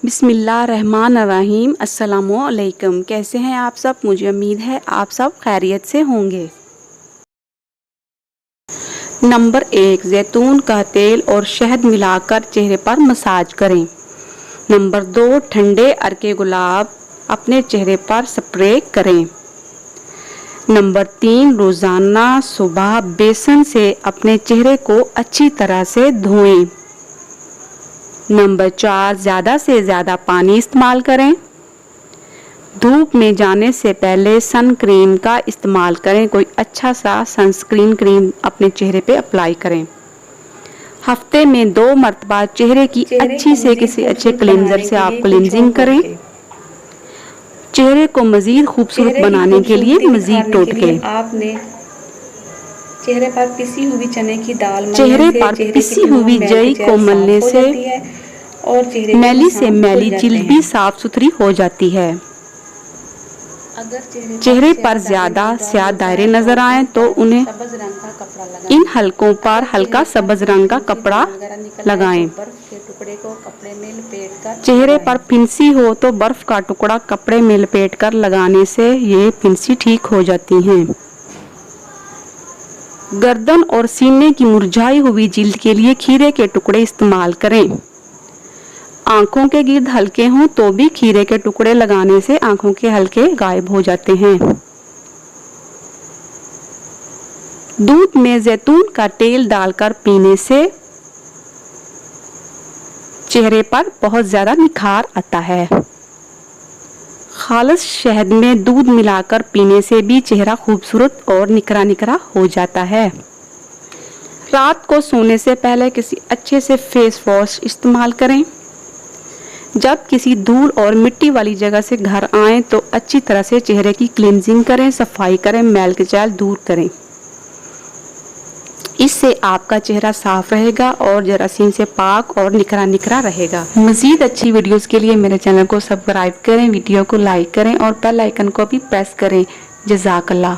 बिस्मिल्लाहिर्रहमानिर्रहीम। अस्सलामुअलैकुम। कैसे हैं आप सब? मुझे उम्मीद है आप सब खैरियत से होंगे। नंबर 1, जैतून का तेल और शहद मिलाकर चेहरे पर मसाज करें। नंबर 2, ठंडे अरके गुलाब अपने चेहरे पर स्प्रे करें। नंबर 3, रोज़ाना सुबह बेसन से अपने चेहरे को अच्छी तरह से धोएं। नंबर 4, ज़्यादा से ज़्यादा पानी इस्तेमाल करें। धूप में जाने से पहले सन क्रीम का इस्तेमाल करें। कोई अच्छा सा सनस्क्रीन क्रीम अपने चेहरे पे अप्लाई करें। हफ्ते में 2 मरतबा चेहरे की अच्छी से किसी अच्छे क्लींजर से आप क्लींजिंग करें। चेहरे को मज़ीद खूबसूरत बनाने के लिए मज़ीद टोटके आपने चेहरे पर पिसी हुई चने की दाल चेहरे पर पिसी हुई जई को मलने से और मैली से मैली जिल्द भी साफ सुथरी हो जाती है। अगर चेहरे पर ज़्यादा स्याह दायरे नजर आए तो उन्हें सब्ज रंग का कपड़ा लगाएं। इन हलकों पर हल्का सब्ज रंग का कपड़ा लगाएं। बर्फ के टुकड़े को कपड़े में लपेटकर चेहरे पर फिंसी हो तो बर्फ का टुकड़ा कपड़े में लपेटकर लगाने से ये फिंसी ठीक हो जाती हैं। गर्दन और सीने की मुरझाई हुई जिल्द के लिए खीरे के टुकड़े इस्तेमाल करें। आंखों के गिर्द हल्के हों तो भी खीरे के टुकड़े लगाने से आंखों के हल्के गायब हो जाते हैं। दूध में जैतून का तेल डालकर पीने से चेहरे पर बहुत ज्यादा निखार आता है। खालिस शहद में दूध मिलाकर पीने से भी चेहरा खूबसूरत और निखरा निखरा हो जाता है। रात को सोने से पहले किसी अच्छे से फेस वॉश इस्तेमाल करें। जब किसी धूल और मिट्टी वाली जगह से घर आएं तो अच्छी तरह से चेहरे की क्लींजिंग करें, सफाई करें, मैल के जाल दूर करें। इससे आपका चेहरा साफ रहेगा और जरासीम से पाक और निखरा निखरा रहेगा। मज़ीद अच्छी वीडियोस के लिए मेरे चैनल को सब्सक्राइब करें, वीडियो को लाइक करें और बेल आइकन को भी प्रेस करें। जज़ाकल्लाह।